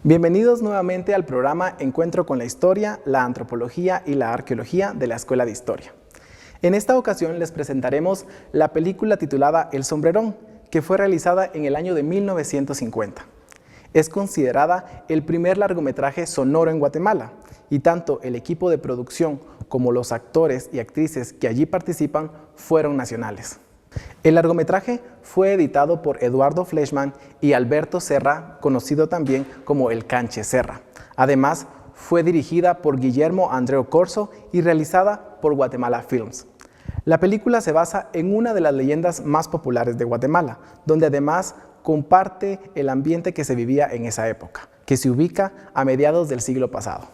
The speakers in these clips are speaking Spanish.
Bienvenidos nuevamente al programa Encuentro con la Historia, la Antropología y la Arqueología de la Escuela de Historia. En esta ocasión les presentaremos la película titulada El Sombrerón, que fue realizada en el año de 1950. Es considerada el primer largometraje sonoro en Guatemala, y tanto el equipo de producción como los actores y actrices que allí participan fueron nacionales. El largometraje fue editado por Eduardo Fleischmann y Alberto Serra, conocido también como El Canche Serra. Además, fue dirigida por Guillermo Andreu Corzo y realizada por Guatemala Films. La película se basa en una de las leyendas más populares de Guatemala, donde además comparte el ambiente que se vivía en esa época, que se ubica a mediados del siglo pasado.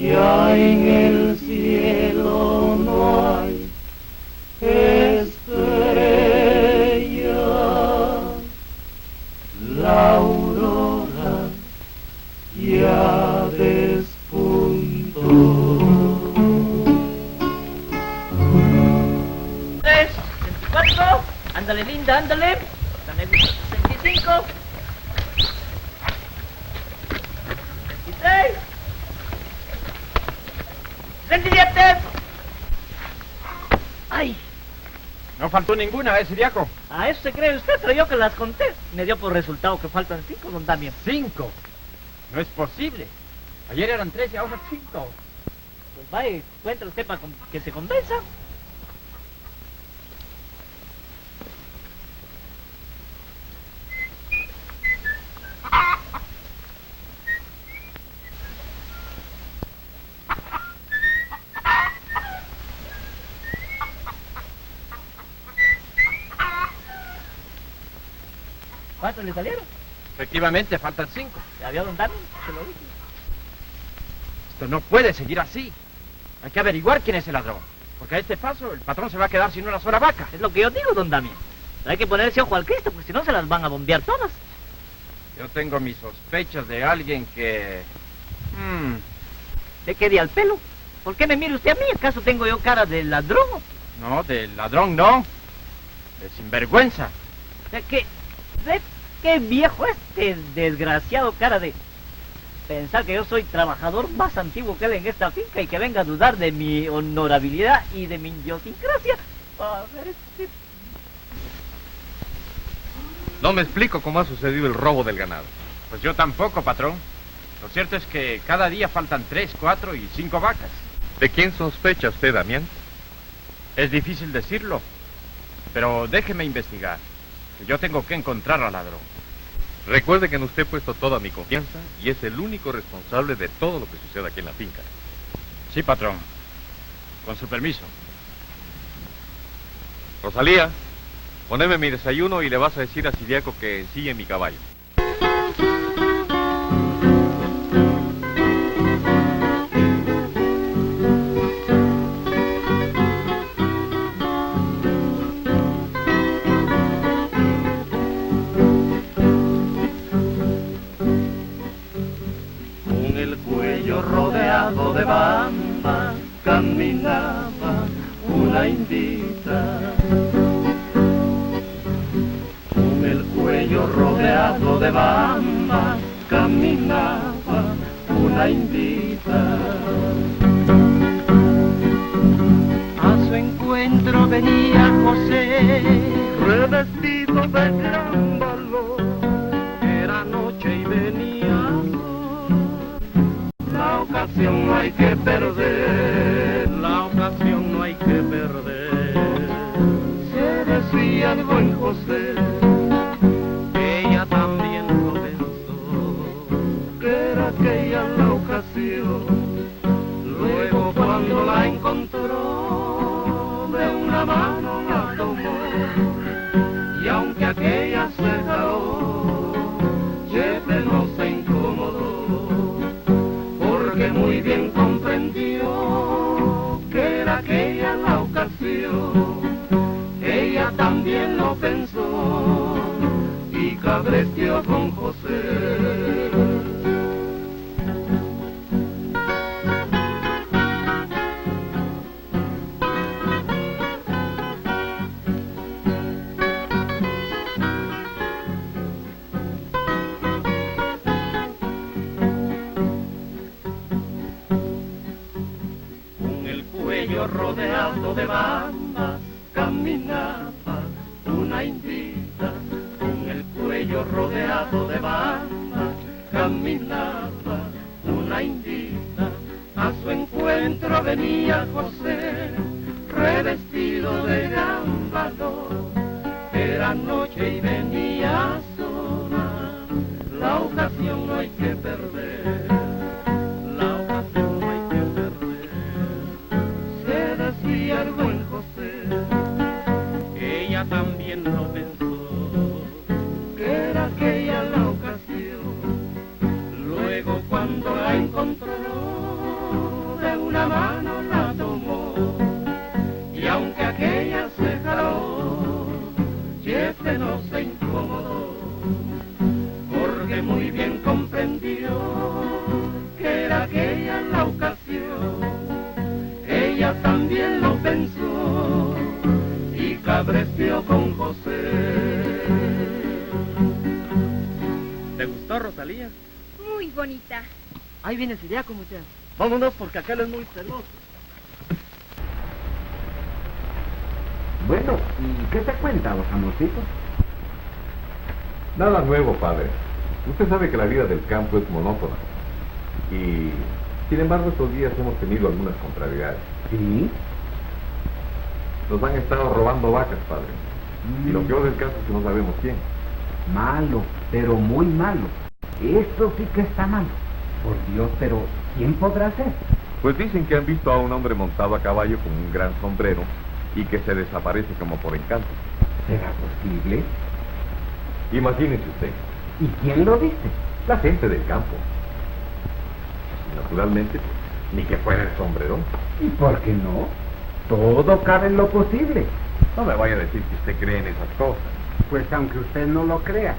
Ya en el cielo no hay estrella, la aurora ya despuntó. 24, ándale linda, ándale. Dame 65, 23, 27. ¡Ay! No faltó ninguna, Siriaco. A eso se cree usted, pero yo que las conté. Me dio por resultado que faltan 5, don Damián. 5. No es posible. Ayer eran 3 y ahora 5. Pues vaya, cuéntale usted para que se convenza. ¿Cuántos le salieron? Efectivamente, faltan 5. ¿Ya vio don Damián? Se lo dije. Esto no puede seguir así. Hay que averiguar quién es el ladrón. Porque a este paso el patrón se va a quedar sin una sola vaca. Es lo que yo digo, don Damián. Pero hay que ponerse ojo al Cristo, porque si no se las van a bombear todas. Yo tengo mis sospechas de alguien que... ¿De qué día al pelo? ¿Por qué me mire usted a mí? ¿Acaso tengo yo cara de ladrón? No, de ladrón no. De sinvergüenza. ¿De qué viejo este desgraciado cara de... Pensar que yo soy trabajador más antiguo que él en esta finca y que venga a dudar de mi honorabilidad y de mi idiosincrasia. A ver, No me explico cómo ha sucedido el robo del ganado. Pues yo tampoco, patrón. Lo cierto es que cada día faltan 3, 4 y 5 vacas. ¿De quién sospecha usted, Damián? Es difícil decirlo, pero déjeme investigar, que yo tengo que encontrar al ladrón. Recuerde que en usted he puesto toda mi confianza y es el único responsable de todo lo que sucede aquí en la finca. Sí, patrón. Con su permiso. Rosalía, poneme mi desayuno y le vas a decir a Siriaco que ensille mi caballo. Con el cuello rodeado de bamba caminaba una indita. Con el cuello rodeado de bamba caminaba una indita. encuentro venía José, revestido de gran valor. Era noche y venía sol. La ocasión no hay que perder, la ocasión no hay que perder. Se decía el buen José, ella también lo pensó, que era aquella la ocasión. Luego cuando la encontró, de una mano la tomó, y aunque aquella se jaló, Chepe no se incomodó, porque muy bien comprendió que era aquella la ocasión. Ella también lo pensó y cabresteó con José. Rodeado de bandas, caminaba una indita, con el cuello rodeado de bandas, caminaba una indita. A su encuentro venía José, revestido de gran valor. Era noche y venía sola, la ocasión no hay que perder. El buen José, ella también lo pensó, que era aquella la ocasión. Luego cuando la encontró, de una mano la tomó, y aunque aquella se jaló, Chepe no se incomodó, porque muy bien comprendió que era aquella la ocasión. Ella también lo pensó y cabresteó con José. ¿Te gustó, Rosalía? Muy bonita. Ahí viene Siriaco, muchachos. Vámonos porque aquel es muy celoso. Bueno, ¿y qué te cuenta, los amorcitos? Nada nuevo, padre. Usted sabe que la vida del campo es monótona. Y, sin embargo, estos días hemos tenido algunas contrariedades. ¿Sí? Nos han estado robando vacas, padre. Y lo peor del caso es que no sabemos quién. Malo, pero muy malo. Esto sí que está malo. Por Dios, pero ¿quién podrá ser? Pues dicen que han visto a un hombre montado a caballo con un gran sombrero y que se desaparece como por encanto. ¿Será posible? Imagínese usted, ¿Y quién lo dice? la gente del campo. Naturalmente, ni que fuera el sombrero. ¿Y por qué no? Todo cabe en lo posible. No me vaya a decir que usted cree en esas cosas. Pues aunque usted no lo crea,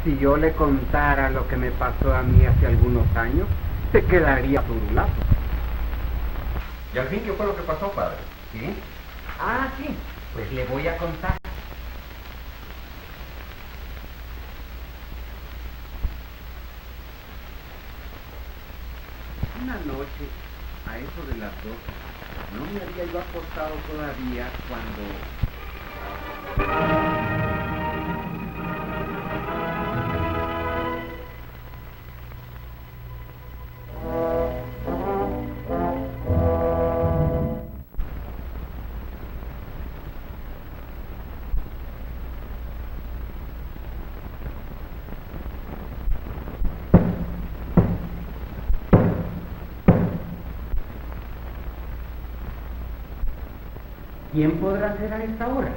si yo le contara lo que me pasó a mí hace algunos años, se quedaría turulado. ¿Y al fin qué fue lo que pasó, padre? ¿Sí? Ah, sí, pues le voy a contar. Una noche, a eso de las 12, no me había yo acostado todavía cuando... ¿Quién podrá ser a esta hora?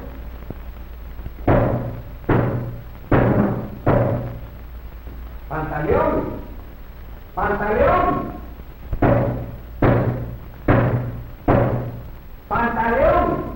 ¡Pantaleón! ¡Pantaleón! ¡Pantaleón!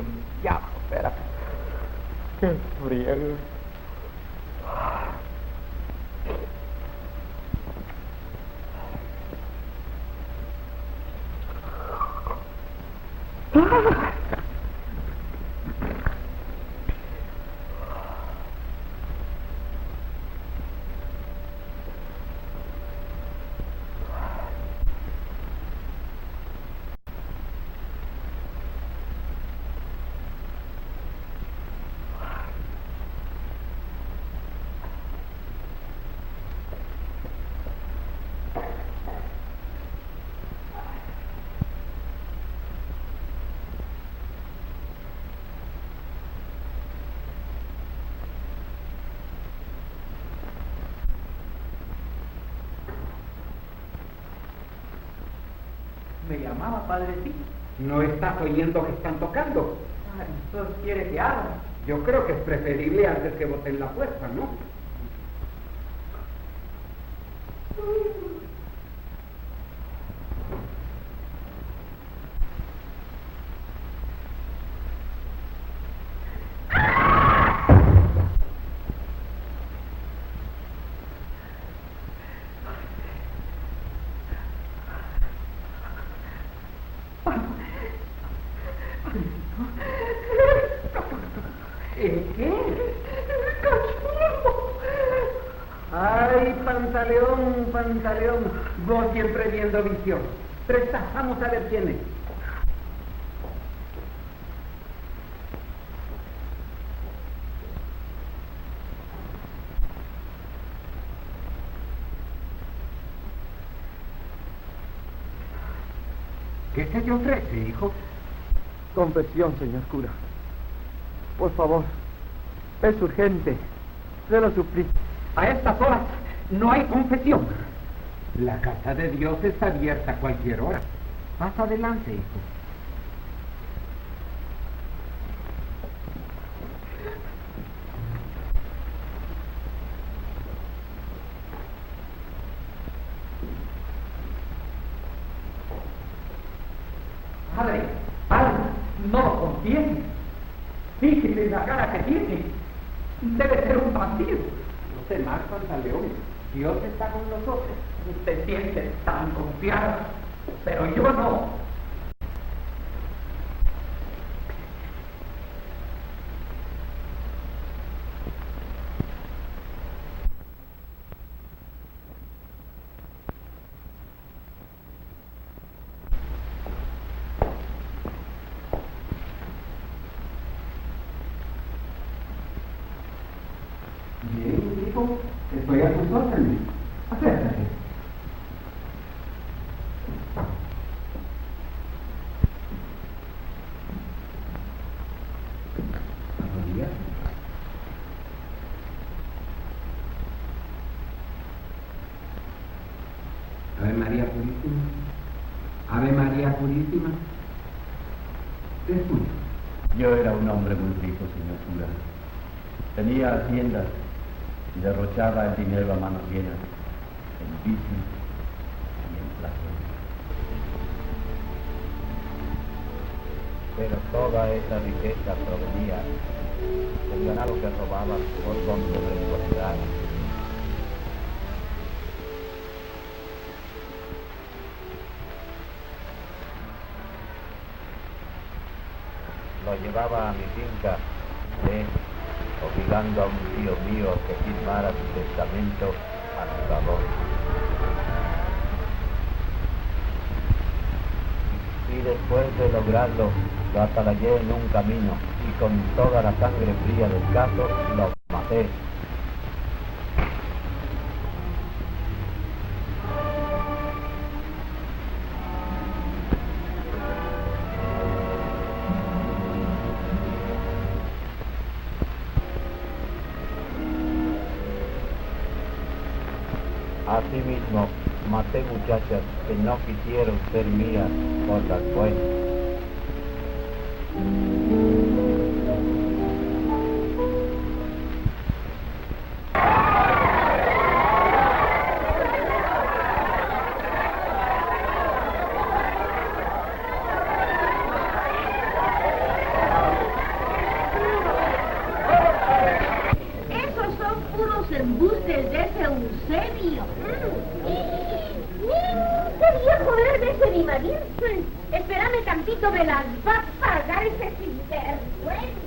que ya, espera. Qué frío. Me llamaba, padre, sí. ¿No estás oyendo que están tocando? Ah, entonces quiere que haga. Yo creo que es preferible antes que boten la puerta, ¿no? ¿Qué? Ay, Pantaleón, Pantaleón, vos siempre viendo visión. Presta, vamos a ver quién es. ¿Qué se te ofrece, hijo? Confesión, señor cura. Por favor, es urgente. Se lo suplico. A estas horas no hay confesión. La casa de Dios está abierta a cualquier hora. Pasa adelante, hijo. Padre, no lo contiene. Fíjese la cara que tiene. Debe ser un bandido. No sé más, Pantaleón. Dios está con nosotros. Usted siente tan confiado, pero yo no. Bien, hijo, estoy a tus órdenes. Acércate. María. Ave María Purísima. Ave María Purísima. Te escucho. Yo era un hombre muy rico, señor cura. Tenía haciendas y derrochaba el dinero a manos llenas en vicios y en placer. Pero toda esa riqueza provenía del ganado que robaba por contra de los ciudadanos. Lo llevaba a mi finca, obligando a un tío mío que firmara su testamento a su favor. Y después de lograrlo, lo atalayé en un camino y con toda la sangre fría del caso lo maté. Asimismo, maté muchachas que no quisieron ser mías por las buenas. los embustes de ese Eusebio. ¡Qué viejo verde ese mi marido! Espérame tantito, me las va a pagar ese sinvergüenza.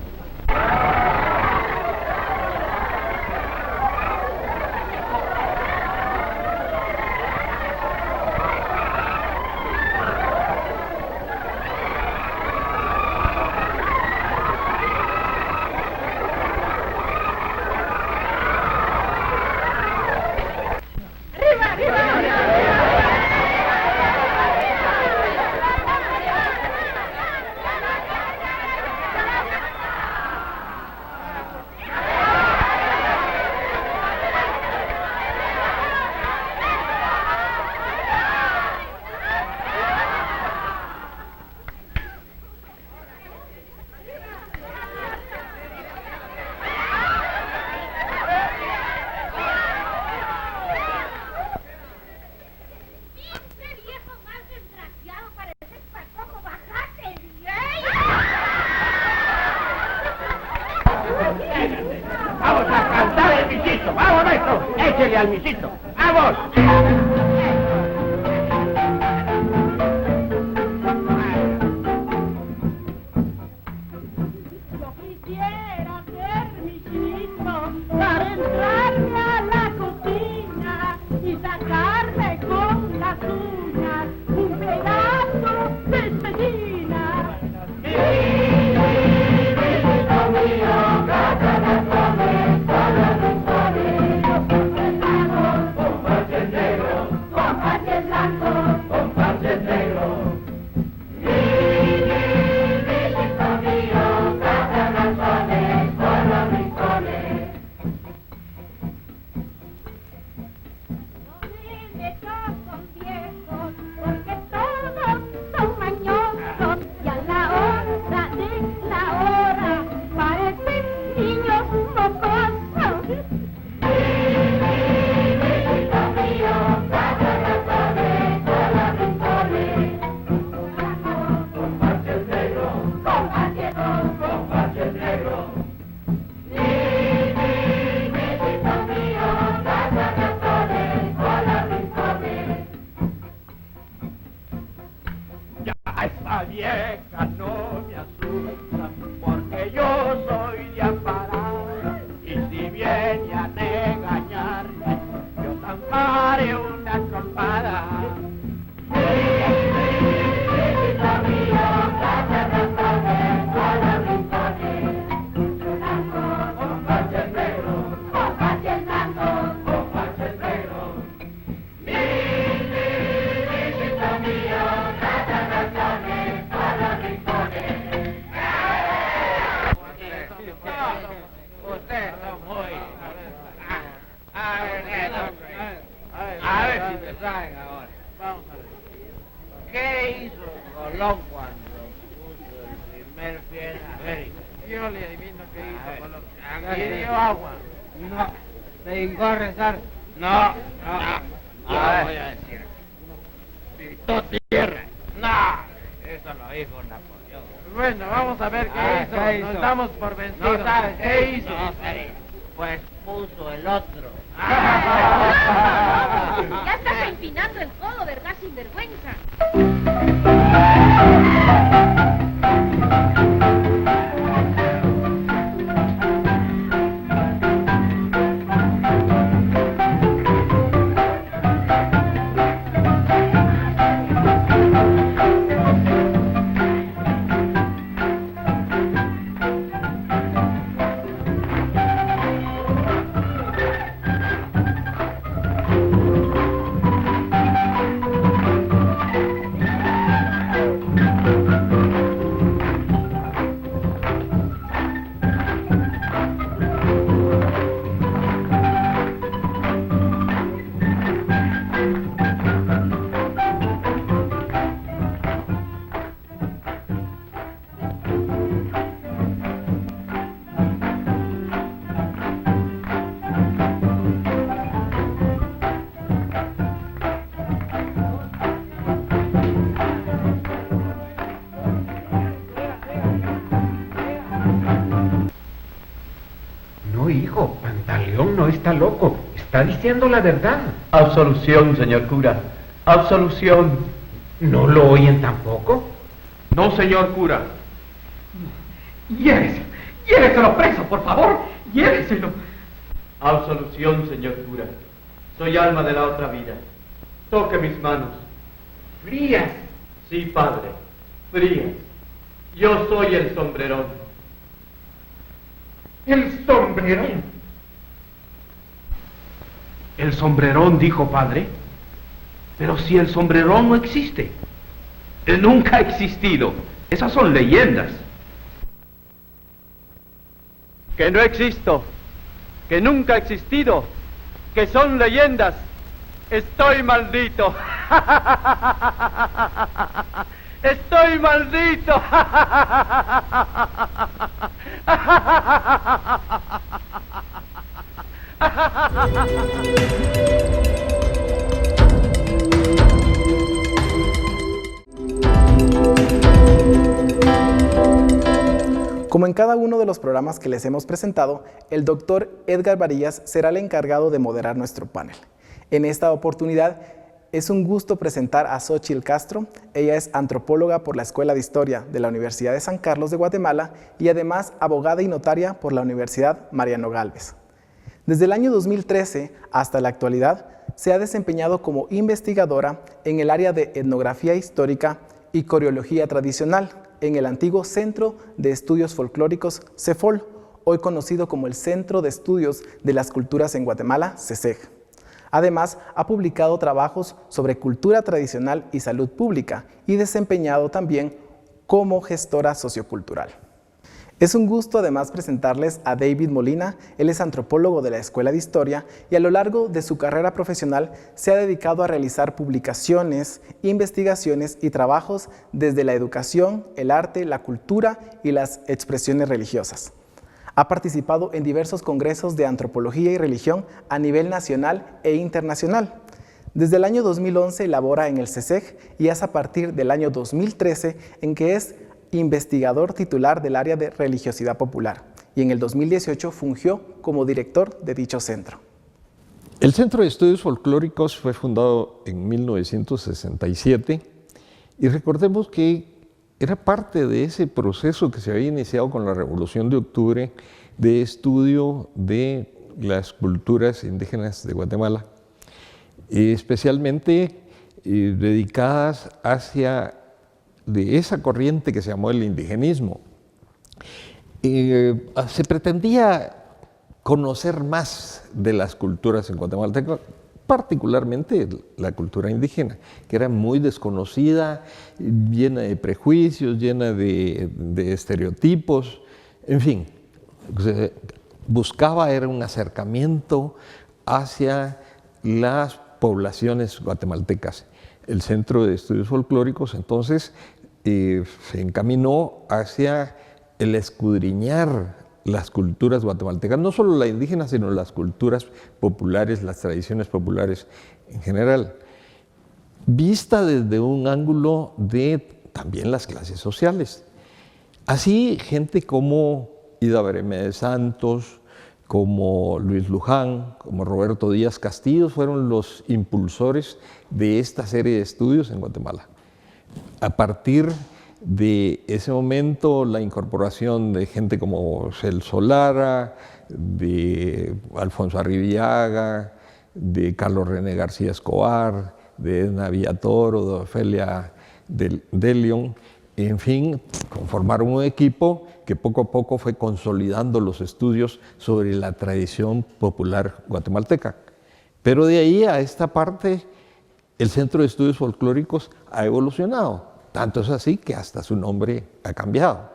Échele al misito. ¡Vamos! Yo quisiera ser misito para entrarme a la cocina y sacarme con las uñas un pedazo de cecina. Porque todos son mañosos y a la hora de la hora parecen niños mocosos. Esta vieja no me asusta, porque yo soy de amparar. Y si viene a engañarme, yo zamparé una trompada. A ver si me saben ahora. Vamos a ver. ¿Qué hizo Colón cuando puso el primer pie en América? Yo le adivino que hizo Colón. Aquí dio agua. No, se hincó a rezar. No. Yo voy a decir. Pintó tierra. No. Eso lo dijo Napoleón. Bueno, vamos a ver qué hizo. Nos damos por vencidos. No sabes ¿Qué hizo? No, pues puso el otro. Ya estás empinando el codo, ¿verdad, sinvergüenza? loco. Está diciendo la verdad. Absolución, señor cura. Absolución. ¿No lo oyen tampoco? No, señor cura. Lléveselo preso, por favor. Lléveselo. Absolución, señor cura. Soy alma de la otra vida. Toque mis manos. Frías. Sí, padre. Frías. Yo soy el sombrerón. El sombrerón. El sombrerón, dijo padre. Pero si el sombrerón no existe. Nunca ha existido. Esas son leyendas. Que no existo, que nunca he existido, que son leyendas. Estoy maldito. Estoy maldito. Como en cada uno de los programas que les hemos presentado, el doctor Edgar Varillas será el encargado de moderar nuestro panel. En esta oportunidad es un gusto presentar a Xochitl Castro. Ella es antropóloga por la Escuela de Historia de la Universidad de San Carlos de Guatemala y además abogada y notaria por la Universidad Mariano Gálvez. Desde el año 2013 hasta la actualidad se ha desempeñado como investigadora en el área de etnografía histórica y coreología tradicional en el antiguo Centro de Estudios Folclóricos CEFOL, hoy conocido como el Centro de Estudios de las Culturas en Guatemala, CESEG. Además, ha publicado trabajos sobre cultura tradicional y salud pública y desempeñado también como gestora sociocultural. Es un gusto además presentarles a David Molina. Él es antropólogo de la Escuela de Historia y a lo largo de su carrera profesional se ha dedicado a realizar publicaciones, investigaciones y trabajos desde la educación, el arte, la cultura y las expresiones religiosas. Ha participado en diversos congresos de antropología y religión a nivel nacional e internacional. Desde el año 2011 labora en el CESEG y es a partir del año 2013 en que es investigador titular del área de religiosidad popular y en el 2018 fungió como director de dicho centro. El Centro de Estudios Folclóricos fue fundado en 1967 y recordemos que era parte de ese proceso que se había iniciado con la Revolución de Octubre de estudio de las culturas indígenas de Guatemala, especialmente dedicadas hacia de esa corriente que se llamó el indigenismo. Se pretendía conocer más de las culturas en Guatemala, particularmente la cultura indígena, que era muy desconocida, llena de prejuicios, llena de estereotipos, en fin, buscaba era un acercamiento hacia las poblaciones guatemaltecas. El Centro de Estudios Folclóricos entonces se encaminó hacia el escudriñar las culturas guatemaltecas, no solo la indígena, sino las culturas populares, las tradiciones populares en general, vista desde un ángulo de también las clases sociales. Así, gente como Ida Bereméndez Santos, como Luis Luján, como Roberto Díaz Castillo, fueron los impulsores de esta serie de estudios en Guatemala. A partir de ese momento, la incorporación de gente como Celso Lara, de Alfonso Arribiaga, de Carlos René García Escobar, de Edna Villatoro, de Ofelia de León, en fin, conformaron un equipo que poco a poco fue consolidando los estudios sobre la tradición popular guatemalteca. Pero de ahí a esta parte, el Centro de Estudios Folclóricos ha evolucionado. Tanto es así que hasta su nombre ha cambiado.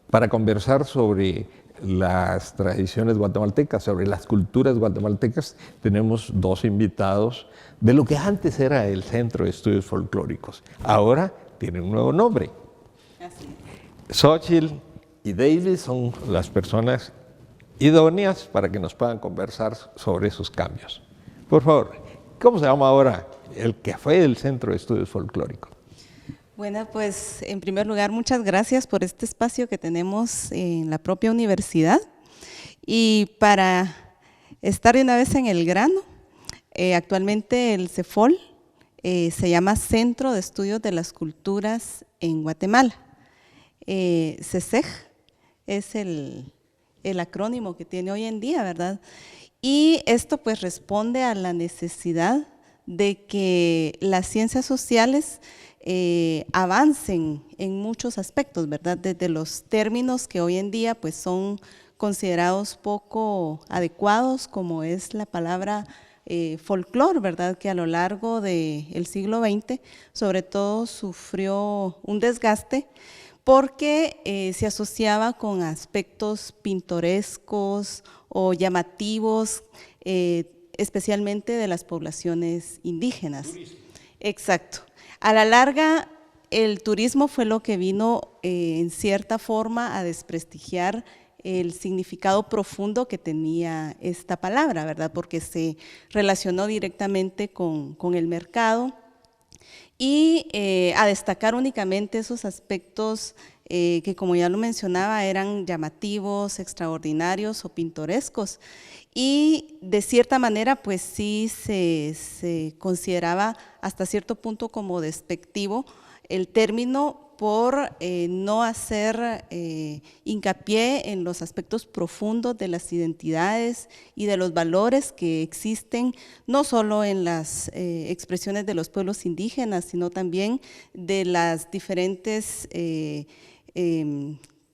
Para conversar sobre las tradiciones guatemaltecas, sobre las culturas guatemaltecas, tenemos dos invitados de lo que antes era el Centro de Estudios Folclóricos. Ahora tiene un nuevo nombre. Xochitl y David son las personas idóneas para que nos puedan conversar sobre esos cambios. Por favor, ¿cómo se llama ahora el que fue el Centro de Estudios Folclóricos? Bueno, pues en primer lugar, muchas gracias por este espacio que tenemos en la propia universidad y para estar de una vez en el grano. Actualmente el CEFOL se llama Centro de Estudios de las Culturas en Guatemala. CESEG es el acrónimo que tiene hoy en día, ¿verdad? Y esto pues responde a la necesidad de que las ciencias sociales avancen en muchos aspectos, ¿verdad? Desde los términos que hoy en día pues son considerados poco adecuados, como es la palabra folclore, ¿verdad? Que a lo largo del siglo XX sobre todo sufrió un desgaste porque se asociaba con aspectos pintorescos o llamativos, especialmente de las poblaciones indígenas. Turismo. Exacto. A la larga, el turismo fue lo que vino en cierta forma a desprestigiar el significado profundo que tenía esta palabra, ¿verdad? Porque se relacionó directamente con el mercado y a destacar únicamente esos aspectos que, como ya lo mencionaba, eran llamativos, extraordinarios o pintorescos. Y de cierta manera, pues sí se consideraba hasta cierto punto como despectivo el término por no hacer hincapié en los aspectos profundos de las identidades y de los valores que existen, no solo en las expresiones de los pueblos indígenas, sino también de las diferentes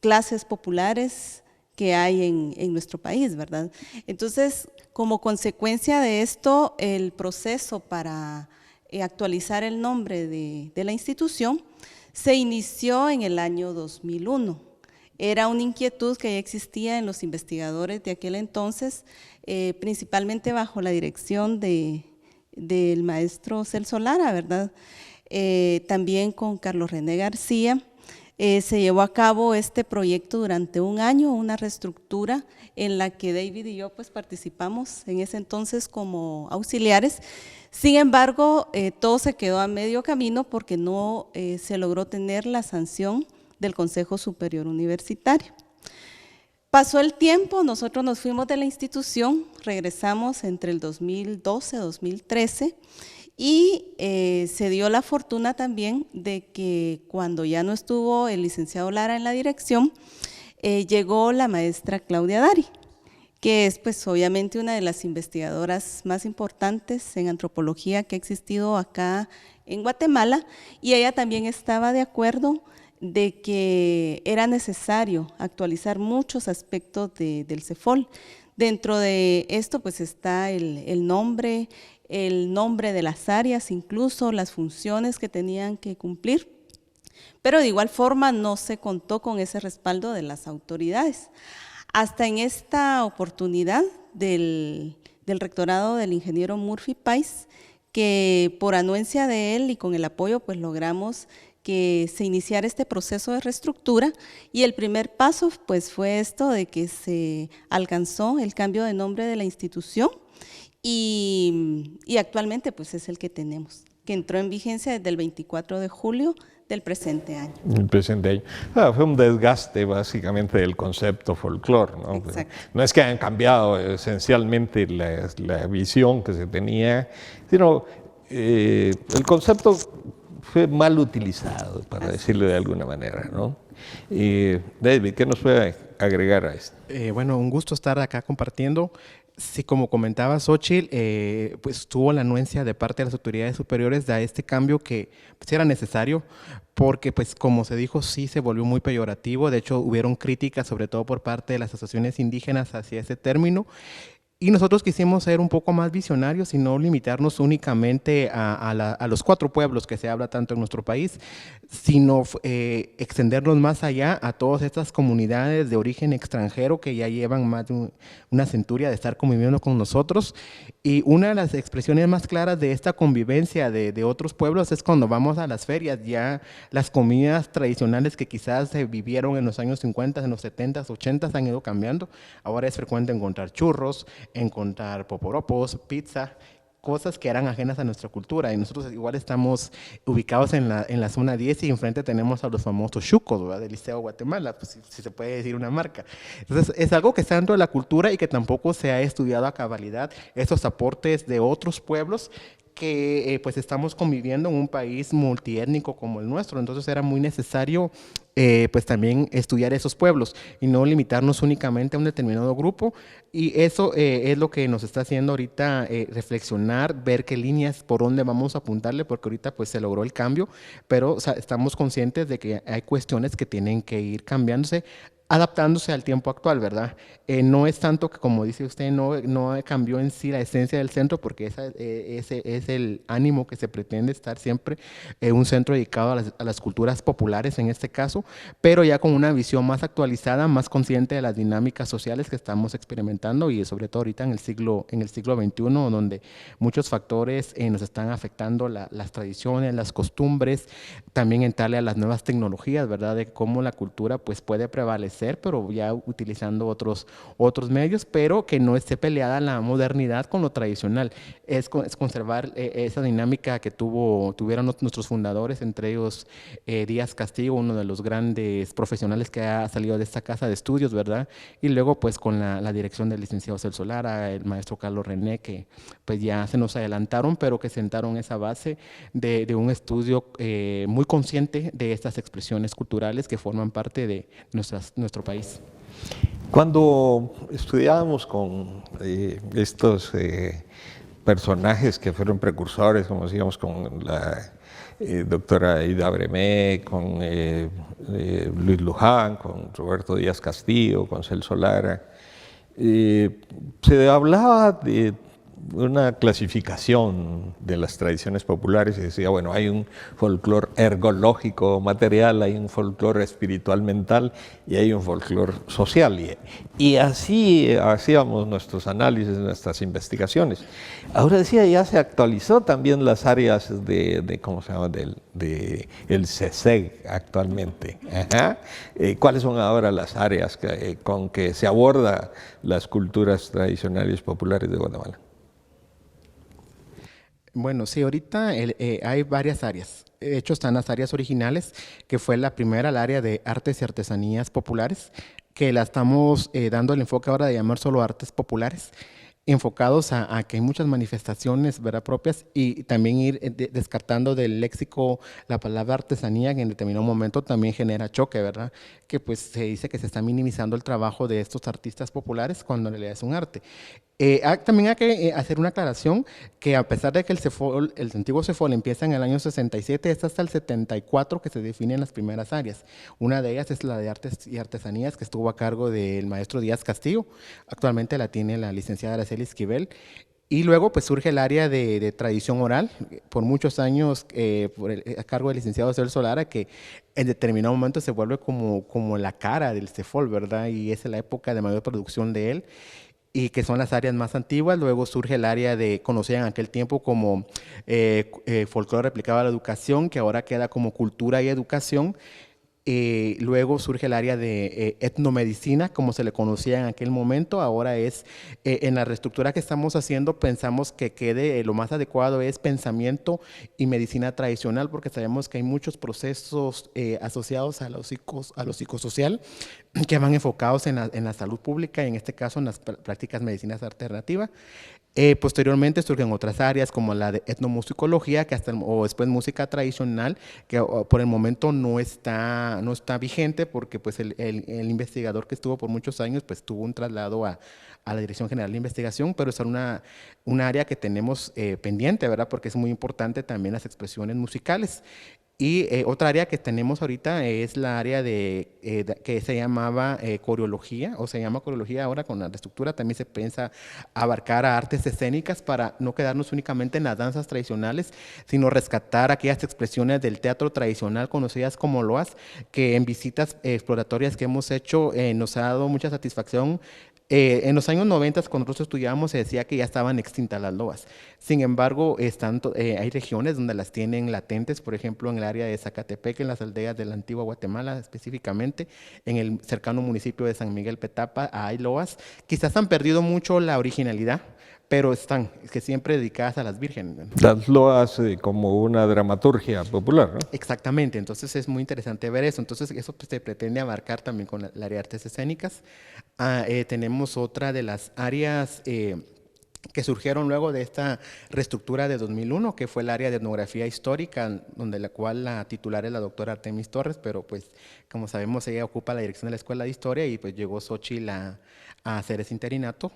clases populares que hay en nuestro país, ¿verdad? Entonces, como consecuencia de esto, el proceso para actualizar el nombre de la institución se inició en el año 2001. Era una inquietud que ya existía en los investigadores de aquel entonces, principalmente bajo la dirección del maestro Celso Lara, ¿verdad? También con Carlos René García. Se llevó a cabo este proyecto durante un año, una reestructura en la que David y yo pues participamos en ese entonces como auxiliares. Sin embargo, todo se quedó a medio camino porque no se logró tener la sanción del Consejo Superior Universitario. Pasó el tiempo, nosotros nos fuimos de la institución, regresamos entre el 2012 y 2013 y se dio la fortuna también de que cuando ya no estuvo el licenciado Lara en la dirección, llegó la maestra Claudia Dari, que es pues obviamente una de las investigadoras más importantes en antropología que ha existido acá en Guatemala, y ella también estaba de acuerdo de que era necesario actualizar muchos aspectos del CEFOL. Dentro de esto pues está el nombre de las áreas, incluso las funciones que tenían que cumplir, pero de igual forma no se contó con ese respaldo de las autoridades. Hasta en esta oportunidad del rectorado del ingeniero Murphy Pais, que por anuencia de él y con el apoyo pues logramos que se iniciara este proceso de reestructura, y el primer paso pues fue esto de que se alcanzó el cambio de nombre de la institución y actualmente pues es el que tenemos, que entró en vigencia desde el 24 de julio del presente año. El presente año. Fue un desgaste básicamente del concepto folclore, ¿no? Exacto. No es que hayan cambiado esencialmente la visión que se tenía, sino el concepto fue mal utilizado, para decirlo de alguna manera, ¿no? David, ¿qué nos puede agregar a esto? Bueno, un gusto estar acá compartiendo. Sí, como comentaba Xochitl, pues tuvo la anuencia de parte de las autoridades superiores de este cambio que pues, era necesario, porque pues como se dijo, sí se volvió muy peyorativo. De hecho, hubieron críticas, sobre todo por parte de las asociaciones indígenas hacia ese término. Y nosotros quisimos ser un poco más visionarios y no limitarnos únicamente a los 4 pueblos que se habla tanto en nuestro país, sino extendernos más allá a todas estas comunidades de origen extranjero que ya llevan más de una centuria de estar conviviendo con nosotros. Y una de las expresiones más claras de esta convivencia de otros pueblos es cuando vamos a las ferias. Ya las comidas tradicionales que quizás se vivieron en los años 50, en los 70, 80 han ido cambiando. Ahora es frecuente encontrar churros, encontrar poporopos, pizza, cosas que eran ajenas a nuestra cultura, y nosotros igual estamos ubicados en la zona 10 y enfrente tenemos a los famosos chucos, ¿verdad? Del Liceo Guatemala, pues si se puede decir una marca. Entonces es algo que está dentro de la cultura y que tampoco se ha estudiado a cabalidad, estos aportes de otros pueblos que pues estamos conviviendo en un país multiétnico como el nuestro. Entonces era muy necesario pues también estudiar esos pueblos y no limitarnos únicamente a un determinado grupo, y eso es lo que nos está haciendo ahorita reflexionar, ver qué líneas, por dónde vamos a apuntarle, porque ahorita pues se logró el cambio, pero o sea, estamos conscientes de que hay cuestiones que tienen que ir cambiándose, adaptándose al tiempo actual, ¿verdad? No es tanto que, como dice usted, no cambió en sí la esencia del centro, porque ese es el ánimo que se pretende, estar siempre un centro dedicado a las culturas populares en este caso, pero ya con una visión más actualizada, más consciente de las dinámicas sociales que estamos experimentando, y sobre todo ahorita en el siglo XXI, donde muchos factores nos están afectando las tradiciones, las costumbres, también entrarle a las nuevas tecnologías, ¿verdad? De cómo la cultura pues puede prevalecer, pero ya utilizando otros medios, pero que no esté peleada la modernidad con lo tradicional. Es conservar esa dinámica que tuvieron nuestros fundadores, entre ellos Díaz Castillo, uno de los grandes profesionales que ha salido de esta casa de estudios, ¿verdad? Y luego pues con la dirección del licenciado Celso Lara, el maestro Carlos René, que pues ya se nos adelantaron, pero que sentaron esa base de un estudio muy consciente de estas expresiones culturales que forman parte de nuestro país. Cuando estudiábamos con estos personajes que fueron precursores, como decíamos, con la doctora Ida Bremé, con Luis Luján, con Roberto Díaz Castillo, con Celso Lara, se hablaba de una clasificación de las tradiciones populares y decía, bueno, hay un folclore ergológico material, hay un folclore espiritual mental y hay un folclore social. Y así hacíamos nuestros análisis, nuestras investigaciones. Ahora decía, ya se actualizó también las áreas ¿cómo se llama?, el CESEG actualmente. Ajá. ¿Cuáles son ahora las áreas con que se aborda las culturas tradicionales populares de Guatemala? Bueno, sí, ahorita hay varias áreas. De hecho, están las áreas originales, que fue la primera, el área de artes y artesanías populares, que la estamos dando el enfoque ahora de llamar solo artes populares, enfocados a que hay muchas manifestaciones, ¿verdad?, propias, y también ir descartando del léxico la palabra artesanía, que en determinado momento también genera choque, ¿verdad?, que pues se dice que se está minimizando el trabajo de estos artistas populares cuando en realidad es un arte. También hay que hacer una aclaración que a pesar de que el antiguo CEFOL empieza en el año 67, es hasta el 74 que se definen las primeras áreas. Una de ellas es la de artes y artesanías, que estuvo a cargo del maestro Díaz Castillo. Actualmente la tiene la licenciada Araceli Esquivel. Y luego pues surge el área de tradición oral, por muchos años a cargo del licenciado Celso Lara, que en determinado momento se vuelve como la cara del CEFOL, ¿verdad? Y es la época de mayor producción de él, y que son las áreas más antiguas. Luego surge el área conocida en aquel tiempo como folclore aplicado a la educación, que ahora queda como cultura y educación. Luego surge el área de etnomedicina, como se le conocía en aquel momento. Ahora es, en la reestructura que estamos haciendo, pensamos que quede, lo más adecuado es pensamiento y medicina tradicional, porque sabemos que hay muchos procesos asociados a lo psicosocial que van enfocados en la salud pública, y en este caso en las prácticas medicinas alternativas. Posteriormente surgen otras áreas como la de etnomusicología, que o después música tradicional, que por el momento no está vigente, porque pues el investigador que estuvo por muchos años pues tuvo un traslado a la Dirección General de Investigación, pero es una área que tenemos pendiente, ¿verdad?, porque es muy importante también las expresiones musicales. Y otra área que tenemos ahorita es la área que se llamaba coreología, o se llama coreología ahora. Con la reestructura también se piensa abarcar a artes escénicas, para no quedarnos únicamente en las danzas tradicionales, sino rescatar aquellas expresiones del teatro tradicional conocidas como loas, que en visitas exploratorias que hemos hecho nos ha dado mucha satisfacción. En los años 90, cuando nosotros estudiábamos, se decía que ya estaban extintas las loas. Sin embargo, hay regiones donde las tienen latentes, por ejemplo, en el área de Zacatepec, en las aldeas de la antigua Guatemala, específicamente, en el cercano municipio de San Miguel Petapa, hay loas. Quizás han perdido mucho la originalidad, pero están, que siempre dedicadas a las vírgenes. Las loas como una dramaturgia popular, ¿no? Exactamente, entonces es muy interesante ver eso. Entonces eso pues, se pretende abarcar también con el área de artes escénicas. Tenemos otra de las áreas que surgieron luego de esta reestructura de 2001, que fue el área de etnografía histórica, donde la cual la titular es la doctora Artemis Torres, pero pues como sabemos ella ocupa la dirección de la Escuela de Historia y pues llegó Xochitl a hacer ese interinato.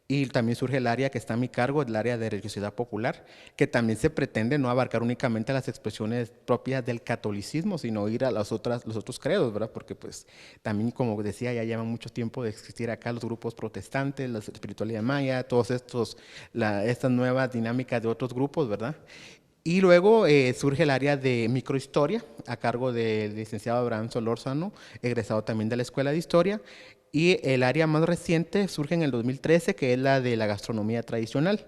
Y también surge el área que está a mi cargo, el área de religiosidad popular, que también se pretende no abarcar únicamente las expresiones propias del catolicismo, sino ir a los otros credos, ¿verdad? Porque pues también, como decía, ya llevan mucho tiempo de existir acá los grupos protestantes, la espiritualidad maya, todos estas nuevas dinámicas de otros grupos, ¿verdad? Y luego surge el área de microhistoria, a cargo del licenciado Abraham Solórzano, egresado también de la Escuela de Historia. Y el área más reciente surge en el 2013, que es la de la gastronomía tradicional.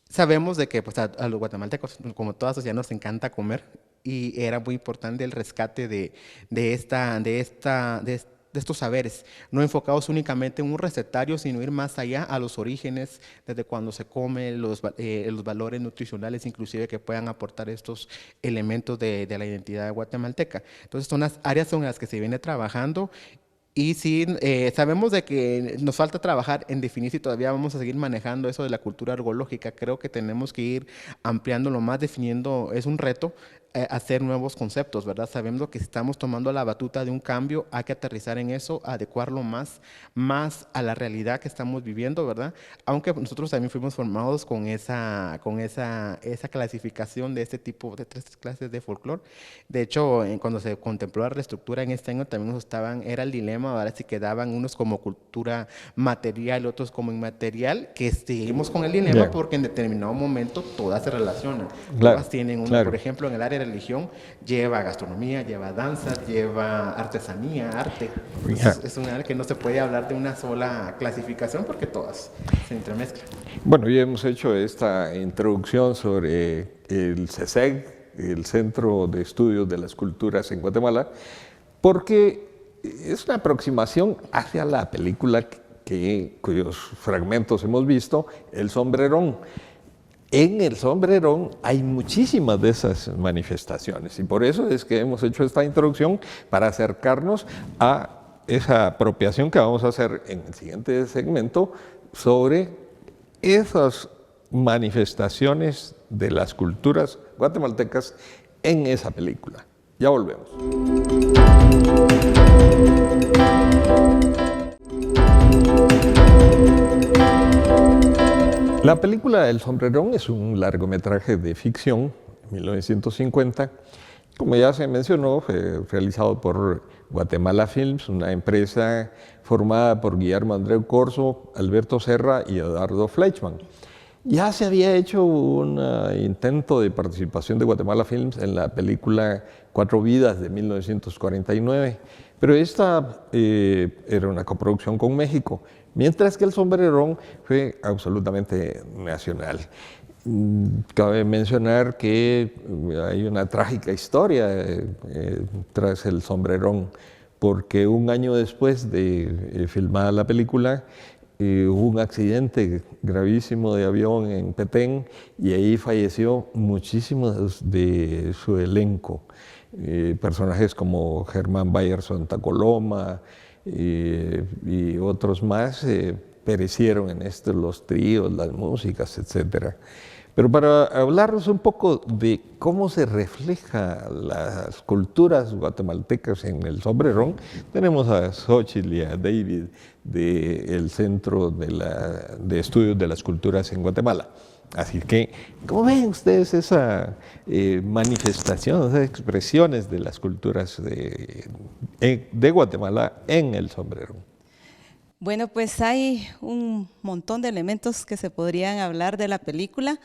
Sabemos de que pues, a los guatemaltecos, como toda sociedad, nos encanta comer y era muy importante el rescate de estos saberes, no enfocados únicamente en un recetario, sino ir más allá a los orígenes, desde cuando se come, los valores nutricionales, inclusive que puedan aportar estos elementos de la identidad guatemalteca. Entonces son las áreas en las que se viene trabajando. Y sí, sabemos de que nos falta trabajar en definir si todavía vamos a seguir manejando eso de la cultura arqueológica. Creo que tenemos que ir ampliándolo más, definiendo, es un reto, hacer nuevos conceptos, ¿verdad? Sabemos que estamos tomando la batuta de un cambio, hay que aterrizar en eso, adecuarlo más a la realidad que estamos viviendo, ¿verdad? Aunque nosotros también fuimos formados con esa clasificación de este tipo de 3 clases de folclore. De hecho, cuando se contempló la reestructura en este año, también era el dilema, ahora sí quedaban unos como cultura material, otros como inmaterial, que seguimos con el dilema porque en determinado momento todas se relacionan. Todas tienen por ejemplo, en el área de religión lleva gastronomía, lleva danza, lleva artesanía, arte. Es un área que no se puede hablar de una sola clasificación porque todas se entremezclan. Bueno, ya hemos hecho esta introducción sobre el CESEG, el Centro de Estudios de las Culturas en Guatemala, porque es una aproximación hacia la película cuyos fragmentos hemos visto, El Sombrerón. En El Sombrerón hay muchísimas de esas manifestaciones y por eso es que hemos hecho esta introducción para acercarnos a esa apropiación que vamos a hacer en el siguiente segmento sobre esas manifestaciones de las culturas guatemaltecas en esa película. Ya volvemos. La película El Sombrerón es un largometraje de ficción, 1950. Como ya se mencionó, fue realizado por Guatemala Films, una empresa formada por Guillermo Andreu Corzo, Alberto Serra y Eduardo Fleischmann. Ya se había hecho un intento de participación de Guatemala Films en la película Cuatro Vidas de 1949, pero esta era una coproducción con México, mientras que El Sombrerón fue absolutamente nacional. Cabe mencionar que hay una trágica historia tras El Sombrerón, porque un año después de filmada la película, hubo un accidente gravísimo de avión en Petén y ahí falleció muchísimos de su elenco. Personajes como Germán Bayerson Tacoloma y otros más perecieron en los tríos, las músicas, etc. Pero para hablarnos un poco de cómo se refleja las culturas guatemaltecas en El Sombrerón, tenemos a Xochitl y a David del Centro de Estudios de las Culturas en Guatemala. Así que, ¿cómo ven ustedes esa manifestación, esas expresiones de las culturas de Guatemala en El Sombrerón? Bueno, pues hay un montón de elementos que se podrían hablar de la película,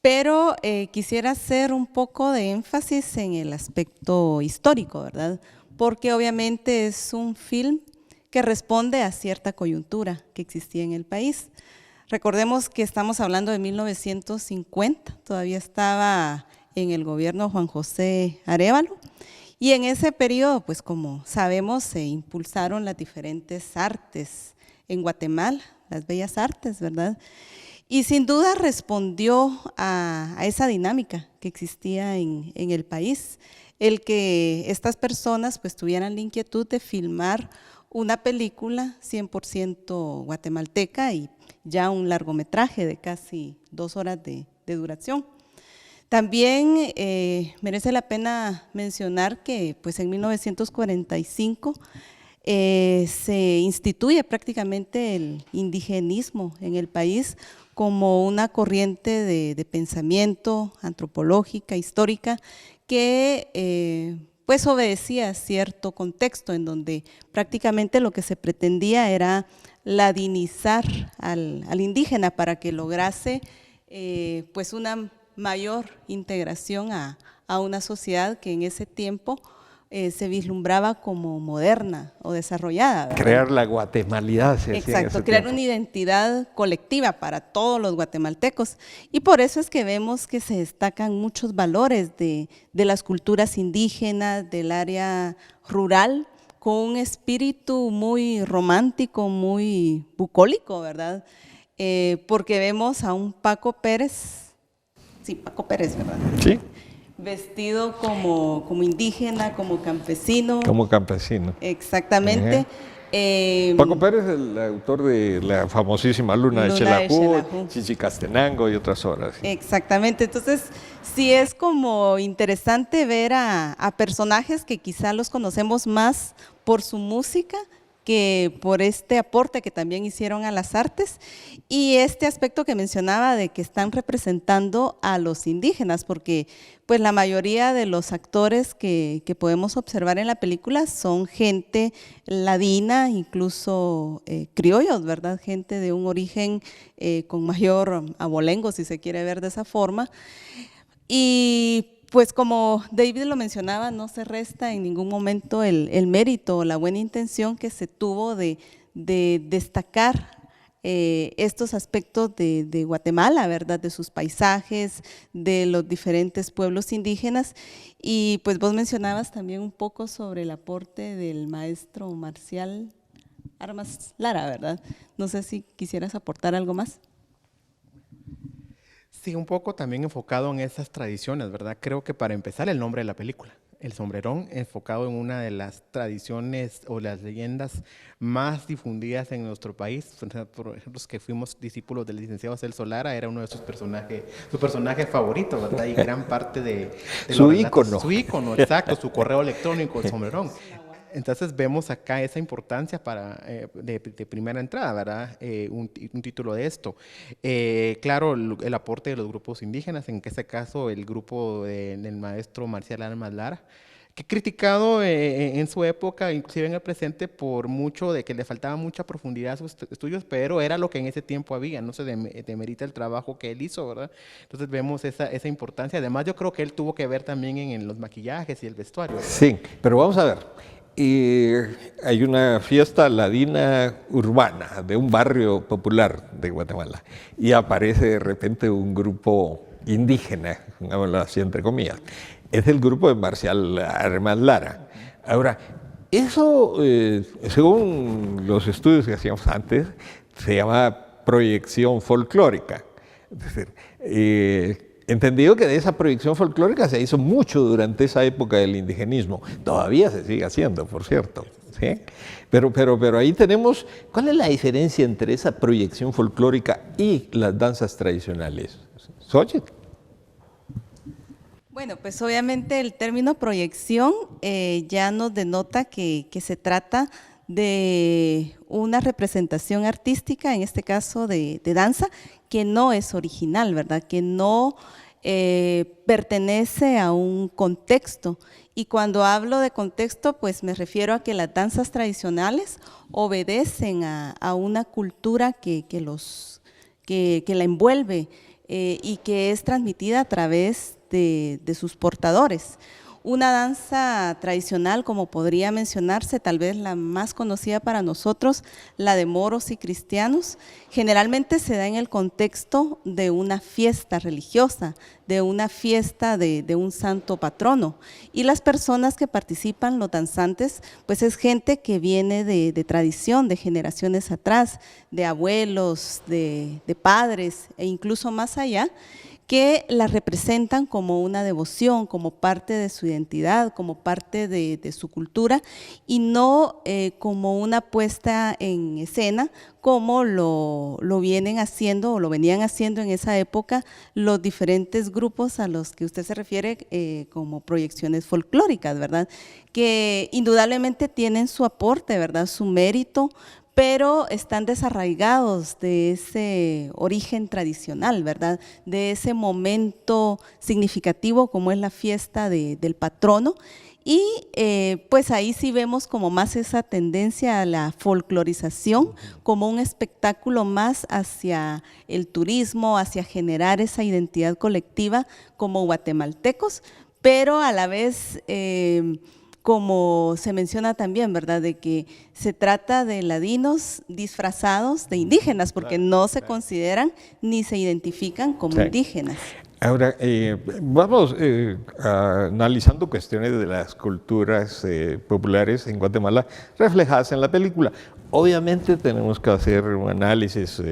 pero quisiera hacer un poco de énfasis en el aspecto histórico, ¿verdad? Porque obviamente es un film que responde a cierta coyuntura que existía en el país. Recordemos que estamos hablando de 1950, todavía estaba en el gobierno Juan José Arévalo, y en ese periodo, pues como sabemos, se impulsaron las diferentes artes en Guatemala, las bellas artes, ¿verdad? Y sin duda respondió a esa dinámica que existía en el país, el que estas personas pues tuvieran la inquietud de filmar una película 100% guatemalteca y ya un largometraje de casi 2 horas de duración. También merece la pena mencionar que pues en 1945 se instituye prácticamente el indigenismo en el país como una corriente de pensamiento antropológica, histórica, que pues obedecía a cierto contexto en donde prácticamente lo que se pretendía era ladinizar al indígena para que lograse pues una mayor integración a una sociedad que en ese tiempo se vislumbraba como moderna o desarrollada, ¿verdad? Crear la guatemalidad. Exacto, crear una identidad colectiva para todos los guatemaltecos. Y por eso es que vemos que se destacan muchos valores de las culturas indígenas, del área rural, con un espíritu muy romántico, muy bucólico, ¿verdad? Porque vemos a un Paco Pérez, ¿verdad? Sí. Vestido como indígena, como campesino. Como campesino. Exactamente. Paco Pérez es el autor de la famosísima Luna de Xelajú, Chichicastenango y otras obras. ¿Sí? Exactamente. Entonces, sí es como interesante ver a personajes que quizá los conocemos más por su música que por este aporte que también hicieron a las artes y este aspecto que mencionaba de que están representando a los indígenas, porque pues la mayoría de los actores que podemos observar en la película son gente ladina, incluso criollos, ¿verdad? Gente de un origen con mayor abolengo, si se quiere ver de esa forma. Y pues como David lo mencionaba, no se resta en ningún momento el mérito o la buena intención que se tuvo de destacar estos aspectos de Guatemala, ¿verdad? De sus paisajes, de los diferentes pueblos indígenas. Y pues vos mencionabas también un poco sobre el aporte del maestro Marcial Armas Lara, ¿verdad? No sé si quisieras aportar algo más. Sí, un poco también enfocado en esas tradiciones, ¿verdad? Creo que para empezar el nombre de la película, El Sombrerón, enfocado en una de las tradiciones o las leyendas más difundidas en nuestro país. Por ejemplo, los que fuimos discípulos del licenciado Celso Lara, era uno de sus personajes, su personaje favorito, ¿verdad? Y gran parte de su ícono. Su ícono, exacto, su correo electrónico, El Sombrerón. Entonces vemos acá esa importancia de primera entrada, ¿verdad? Un título de esto. Claro, el aporte de los grupos indígenas, en este caso el grupo del maestro Marcial Armas Lara, que criticado en su época, inclusive en el presente, por mucho de que le faltaba mucha profundidad a sus estudios, pero era lo que en ese tiempo había, no se demerita el trabajo que él hizo, ¿verdad? Entonces vemos esa importancia. Además, yo creo que él tuvo que ver también en los maquillajes y el vestuario, ¿verdad? Sí, pero vamos a ver. Y hay una fiesta ladina urbana de un barrio popular de Guatemala y aparece de repente un grupo indígena, hagámoslo así entre comillas. Es el grupo de Marcial Armas Lara. Ahora, eso, según los estudios que hacíamos antes, se llama proyección folclórica. Es decir, entendido que de esa proyección folclórica se hizo mucho durante esa época del indigenismo. Todavía se sigue haciendo, por cierto. ¿Sí? Pero ahí tenemos, ¿cuál es la diferencia entre esa proyección folclórica y las danzas tradicionales? Xochitl. Bueno, pues obviamente el término proyección ya nos denota que se trata de una representación artística, en este caso de danza, que no es original, ¿verdad? Que no pertenece a un contexto. Y cuando hablo de contexto, pues me refiero a que las danzas tradicionales obedecen a una cultura que la envuelve y que es transmitida a través de sus portadores. Una danza tradicional, como podría mencionarse, tal vez la más conocida para nosotros, la de moros y cristianos, generalmente se da en el contexto de una fiesta religiosa, de una fiesta de un santo patrono. Y las personas que participan, los danzantes, pues es gente que viene de tradición, de generaciones atrás, de abuelos, de padres e incluso más allá, que la representan como una devoción, como parte de su identidad, como parte de su cultura y no como una puesta en escena como lo vienen haciendo o lo venían haciendo en esa época los diferentes grupos a los que usted se refiere como proyecciones folclóricas, ¿verdad? Que indudablemente tienen su aporte, ¿verdad? Su mérito, pero están desarraigados de ese origen tradicional, ¿verdad? De ese momento significativo como es la fiesta del patrono. Y pues ahí sí vemos como más esa tendencia a la folclorización como un espectáculo más hacia el turismo, hacia generar esa identidad colectiva como guatemaltecos, pero a la vez como se menciona también, ¿verdad?, de que se trata de ladinos disfrazados de indígenas, porque no se consideran ni se identifican como indígenas. Ahora, vamos analizando cuestiones de las culturas populares en Guatemala reflejadas en la película. Obviamente tenemos que hacer un análisis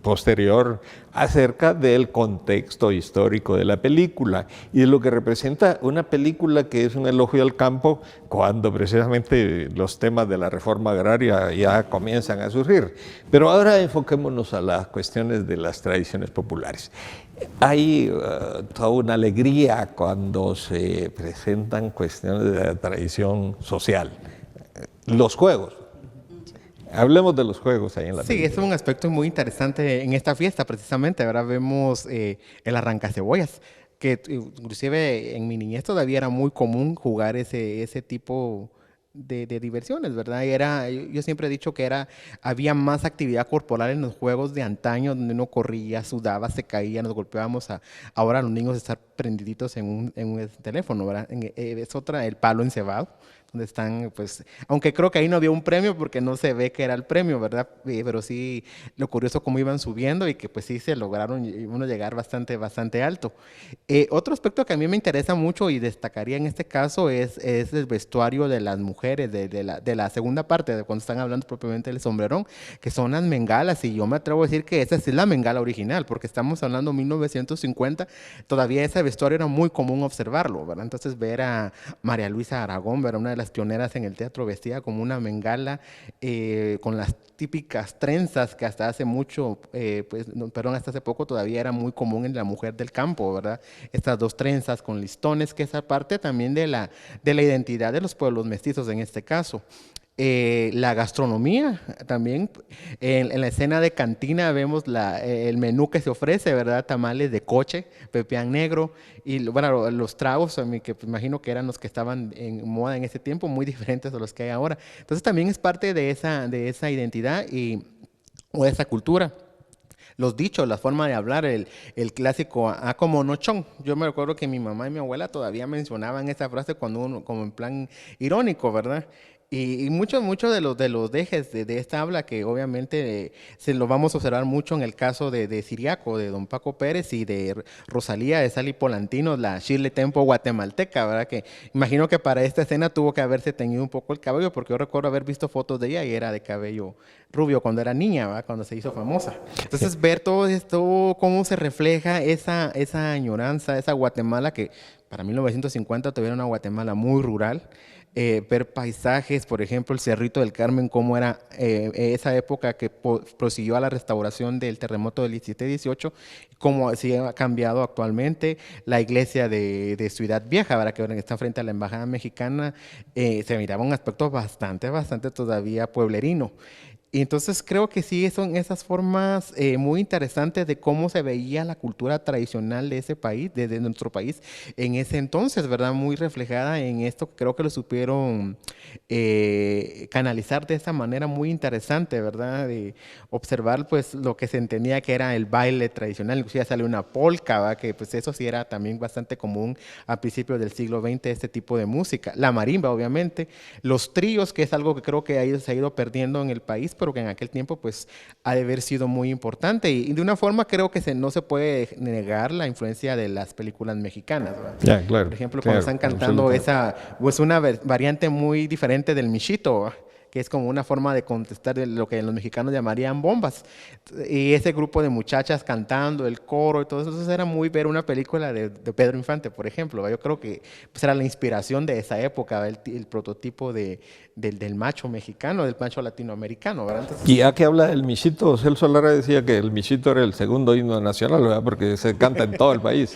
posterior acerca del contexto histórico de la película y de lo que representa una película que es un elogio al campo cuando precisamente los temas de la reforma agraria ya comienzan a surgir. Pero ahora enfoquémonos a las cuestiones de las tradiciones populares. Hay toda una alegría cuando se presentan cuestiones de la tradición social. Los juegos. Hablemos de los juegos ahí en la película. Sí, es un aspecto muy interesante en esta fiesta, precisamente. Ahora vemos el arrancacebollas, que inclusive en mi niñez todavía era muy común jugar ese tipo de diversiones, ¿verdad? Yo siempre he dicho que había más actividad corporal en los juegos de antaño, donde uno corría, sudaba, se caía, nos golpeábamos. Ahora los niños están prendiditos en un teléfono, ¿verdad? Es el palo encebado, donde están, pues, aunque creo que ahí no había un premio porque no se ve que era el premio, ¿verdad? Pero sí, lo curioso cómo iban subiendo y que pues sí se lograron uno llegar bastante alto. Otro aspecto que a mí me interesa mucho y destacaría en este caso es el vestuario de las mujeres de la segunda parte, de cuando están hablando propiamente del sombrerón, que son las mengalas, y yo me atrevo a decir que esa sí es la mengala original, porque estamos hablando de 1950, todavía ese vestuario era muy común observarlo, ¿verdad? Entonces ver a María Luisa Aragón, ¿verdad?, una de las pioneras en el teatro, vestida como una mengala, con las típicas trenzas que hasta hace mucho, hasta hace poco todavía era muy común en la mujer del campo, ¿verdad? Estas dos trenzas con listones, que es parte también de la identidad de los pueblos mestizos en este caso. La gastronomía también, en la escena de cantina vemos el menú que se ofrece, ¿verdad? Tamales de coche, pepián negro y bueno, los tragos, que imagino que eran los que estaban en moda en ese tiempo, muy diferentes a los que hay ahora. Entonces también es parte de esa identidad o de esa cultura. Los dichos, la forma de hablar, el clásico como nochón. Yo me recuerdo que mi mamá y mi abuela todavía mencionaban esa frase como en plan irónico, ¿verdad? Y muchos de los dejes de esta habla, que obviamente se lo vamos a observar mucho en el caso de Siriaco, de don Paco Pérez, y de Rosalía de Sally Polantino, la Shirley Temple guatemalteca, ¿verdad? Que imagino que para esta escena tuvo que haberse teñido un poco el cabello, porque yo recuerdo haber visto fotos de ella y era de cabello rubio cuando era niña, ¿verdad?, cuando se hizo famosa. Entonces ver todo esto, cómo se refleja esa añoranza, esa Guatemala que para 1950 todavía era una Guatemala muy rural. Ver paisajes, por ejemplo, el Cerrito del Carmen, cómo era esa época que prosiguió a la restauración del terremoto del 17-18, cómo se ha cambiado actualmente. La iglesia de Ciudad Vieja, ¿verdad?, que está frente a la Embajada Mexicana, se miraba un aspecto bastante todavía pueblerino. Y entonces creo que sí son esas formas muy interesantes de cómo se veía la cultura tradicional de ese país, de nuestro país en ese entonces, ¿verdad? Muy reflejada en esto. Creo que lo supieron canalizar de esa manera muy interesante, ¿verdad? De observar pues lo que se entendía que era el baile tradicional. Inclusive sale una polka, ¿verdad? Que pues eso sí era también bastante común a principios del siglo XX, este tipo de música. La marimba, obviamente. Los tríos, que es algo que creo que se ha ido perdiendo en el país, pero que en aquel tiempo pues ha de haber sido muy importante. Y de una forma creo que no se puede negar la influencia de las películas mexicanas, ¿verdad? Ya, claro. Por ejemplo, cuando están cantando pues una variante muy diferente del michito, ¿verdad? Que es como una forma de contestar de lo que los mexicanos llamarían bombas. Y ese grupo de muchachas cantando, el coro y todo eso, era muy ver una película de Pedro Infante, por ejemplo, ¿verdad? Yo creo que pues, era la inspiración de esa época, ¿verdad? El prototipo del macho mexicano, del macho latinoamericano, ¿verdad? Entonces, y ya que habla del michito, Celso Lara decía que el michito era el segundo himno nacional, ¿verdad? Porque se canta en todo el país.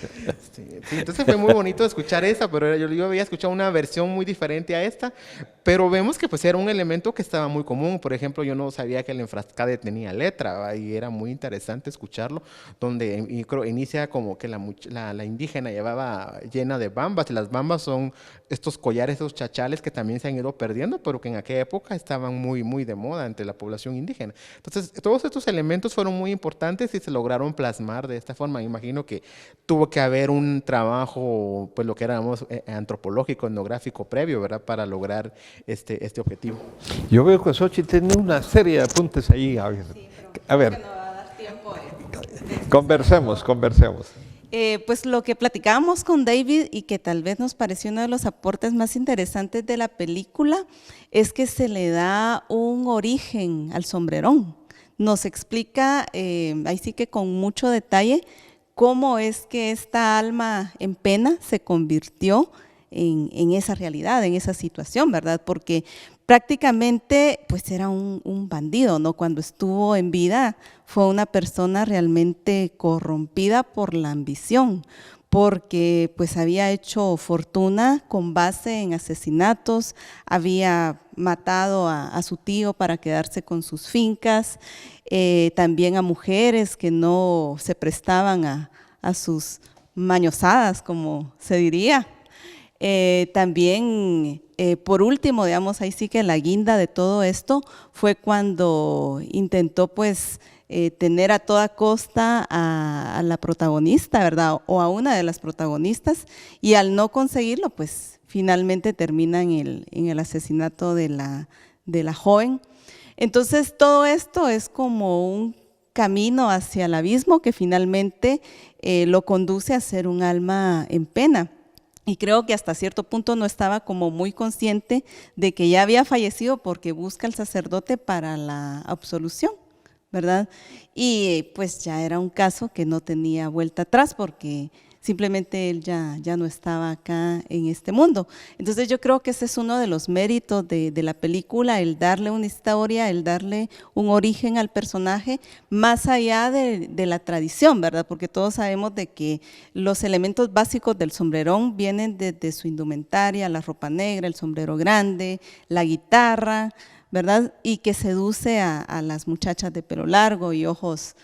Sí, entonces fue muy bonito escuchar esa, pero yo había escuchado una versión muy diferente a esta, pero vemos que pues era un elemento que estaba muy común. Por ejemplo, yo no sabía que el enfrascade tenía letra, ¿verdad? Y era muy interesante escucharlo, donde inicia como que la indígena llevaba llena de bambas, y las bambas son estos collares, estos chachales que también se han ido perdiendo, pero que en aquella época estaban muy, muy de moda entre la población indígena. Entonces, todos estos elementos fueron muy importantes y se lograron plasmar de esta forma. Imagino que tuvo que haber un trabajo, pues lo que éramos antropológico, etnográfico previo, ¿verdad? Para lograr este objetivo. Yo veo que Xochitl tiene una serie de apuntes ahí. A ver. Conversemos. Pues lo que platicábamos con David y que tal vez nos pareció uno de los aportes más interesantes de la película es que se le da un origen al sombrerón. Nos explica, ahí sí que con mucho detalle, cómo es que esta alma en pena se convirtió en esa realidad, en esa situación, ¿verdad? Porque prácticamente pues era un bandido, ¿no? Cuando estuvo en vida fue una persona realmente corrompida por la ambición, porque pues había hecho fortuna con base en asesinatos, había matado a su tío para quedarse con sus fincas, también a mujeres que no se prestaban a sus mañosadas, como se diría. También, por último, digamos, ahí sí que la guinda de todo esto fue cuando intentó pues tener a toda costa a la protagonista, ¿verdad? O a una de las protagonistas, y al no conseguirlo, pues finalmente termina en el asesinato de la joven. Entonces todo esto es como un camino hacia el abismo que finalmente lo conduce a ser un alma en pena. Y creo que hasta cierto punto no estaba como muy consciente de que ya había fallecido porque busca al sacerdote para la absolución, ¿verdad? Y pues ya era un caso que no tenía vuelta atrás porque simplemente él ya no estaba acá en este mundo. Entonces yo creo que ese es uno de los méritos de la película, el darle una historia, el darle un origen al personaje, más allá de la tradición, ¿verdad? Porque todos sabemos de que los elementos básicos del sombrerón vienen desde su indumentaria, la ropa negra, el sombrero grande, la guitarra, ¿verdad? Y que seduce a las muchachas de pelo largo y ojos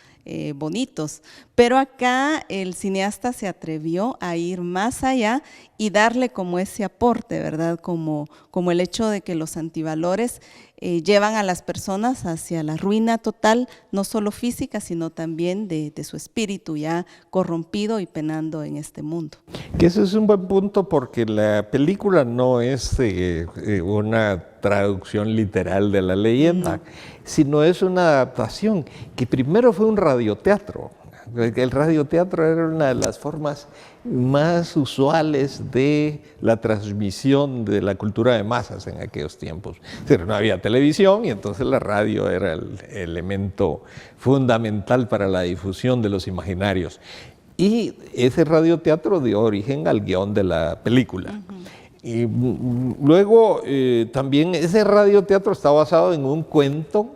bonitos, pero acá el cineasta se atrevió a ir más allá y darle como ese aporte, ¿verdad? Como el hecho de que los antivalores llevan a las personas hacia la ruina total, no solo física, sino también de su espíritu ya corrompido y penando en este mundo. Que ese es un buen punto porque la película no es una traducción literal de la leyenda, sino es una adaptación que primero fue un radioteatro. El radioteatro era una de las formas más usuales de la transmisión de la cultura de masas en aquellos tiempos. Es decir, no había televisión y entonces la radio era el elemento fundamental para la difusión de los imaginarios. Y ese radioteatro dio origen al guión de la película. Y luego también ese radioteatro está basado en un cuento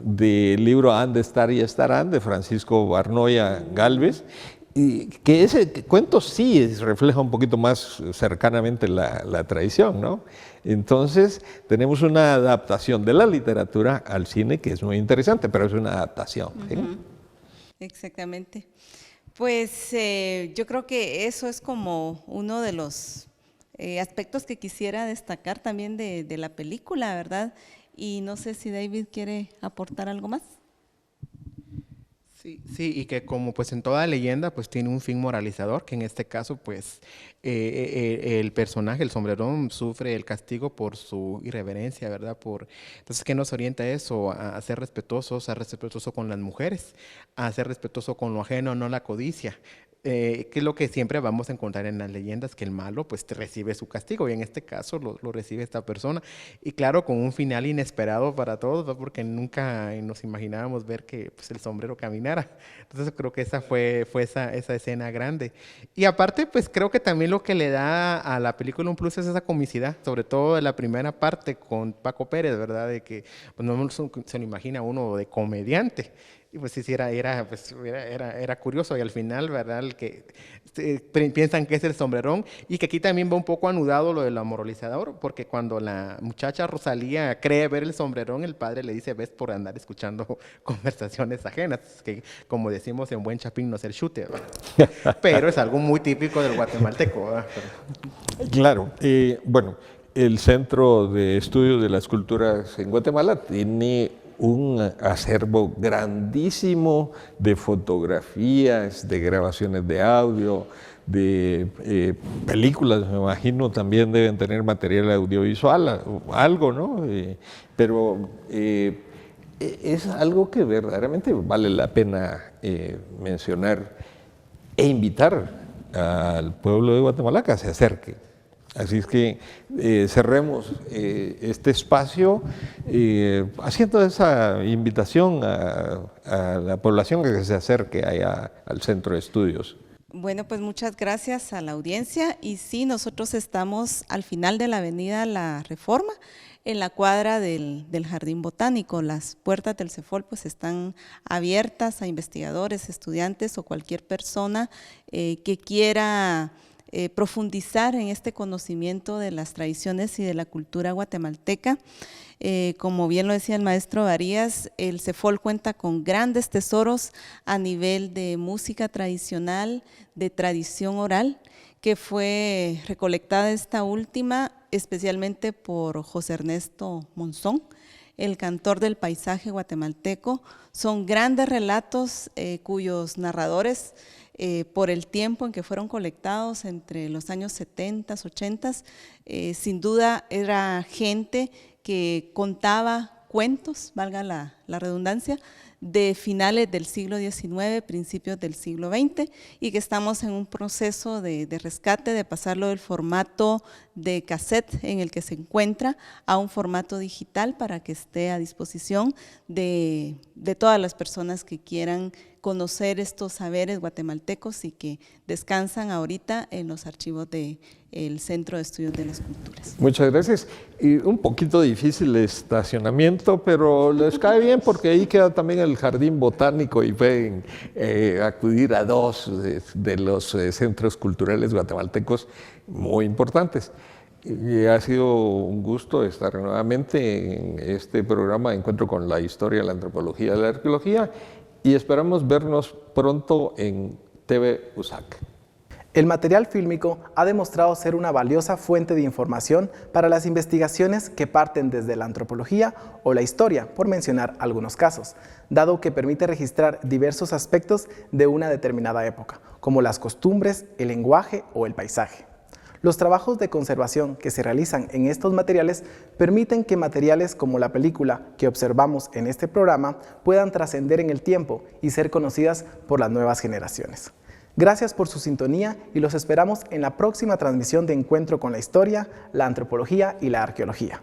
del libro Han de estar y estarán de Francisco Barnoya Gálvez, Y que ese cuento sí refleja un poquito más cercanamente la tradición, ¿no? Entonces, tenemos una adaptación de la literatura al cine que es muy interesante, pero es una adaptación. ¿Sí? Exactamente. Pues yo creo que eso es como uno de los aspectos que quisiera destacar también de la película, ¿verdad? Y no sé si David quiere aportar algo más. Sí, y que como pues en toda leyenda pues tiene un fin moralizador, que en este caso pues el personaje, el sombrerón, sufre el castigo por su irreverencia, ¿verdad? Entonces, ¿qué nos orienta eso? A ser respetuosos, a ser respetuoso con las mujeres, a ser respetuoso con lo ajeno, no la codicia. Que es lo que siempre vamos a encontrar en las leyendas, que el malo pues recibe su castigo, y en este caso lo recibe esta persona, y claro, con un final inesperado para todos, ¿no? Porque nunca nos imaginábamos ver que pues, el sombrero caminara. Entonces creo que esa fue esa escena grande. Y aparte, pues creo que también lo que le da a la película un plus es esa comicidad, sobre todo en la primera parte con Paco Pérez, ¿verdad? De que pues, no se lo imagina uno de comediante. Y pues sí, era curioso, y al final, ¿verdad? El que piensan que es el sombrerón, y que aquí también va un poco anudado lo del moralizador, porque cuando la muchacha Rosalía cree ver el sombrerón, el padre le dice, ves por andar escuchando conversaciones ajenas, que como decimos en buen chapín, no es el chute, ¿verdad? Pero es algo muy típico del guatemalteco, ¿verdad? Claro, bueno, el Centro de Estudios de las Culturas en Guatemala tiene un acervo grandísimo de fotografías, de grabaciones de audio, de películas, me imagino también deben tener material audiovisual, algo, ¿no? Pero es algo que verdaderamente vale la pena mencionar e invitar al pueblo de Guatemala que se acerque. Así es que cerremos este espacio haciendo esa invitación a la población que se acerque allá al Centro de Estudios. Bueno, pues muchas gracias a la audiencia, y sí, nosotros estamos al final de la avenida La Reforma, en la cuadra del Jardín Botánico. Las puertas del CEFOL pues están abiertas a investigadores, estudiantes o cualquier persona que quiera profundizar en este conocimiento de las tradiciones y de la cultura guatemalteca. Como bien lo decía el maestro Varías, el CEFOL cuenta con grandes tesoros a nivel de música tradicional, de tradición oral, que fue recolectada esta última especialmente por José Ernesto Monzón, el cantor del paisaje guatemalteco. Son grandes relatos cuyos narradores, por el tiempo en que fueron colectados entre los años 70, 80, sin duda era gente que contaba cuentos, valga la redundancia, de finales del siglo XIX, principios del siglo XX, y que estamos en un proceso de rescate, de pasarlo del formato de cassette en el que se encuentra a un formato digital para que esté a disposición de todas las personas que quieran conocer estos saberes guatemaltecos y que descansan ahorita en los archivos del Centro de Estudios de las Culturas. Muchas gracias. Y un poquito difícil el estacionamiento, pero les cae bien porque ahí queda también el Jardín Botánico y pueden acudir a dos de los centros culturales guatemaltecos muy importantes. Y ha sido un gusto estar nuevamente en este programa de Encuentro con la Historia, la Antropología y la Arqueología, y esperamos vernos pronto en TV USAC. El material fílmico ha demostrado ser una valiosa fuente de información para las investigaciones que parten desde la antropología o la historia, por mencionar algunos casos, dado que permite registrar diversos aspectos de una determinada época, como las costumbres, el lenguaje o el paisaje. Los trabajos de conservación que se realizan en estos materiales permiten que materiales como la película que observamos en este programa puedan trascender en el tiempo y ser conocidas por las nuevas generaciones. Gracias por su sintonía y los esperamos en la próxima transmisión de Encuentro con la Historia, la Antropología y la Arqueología.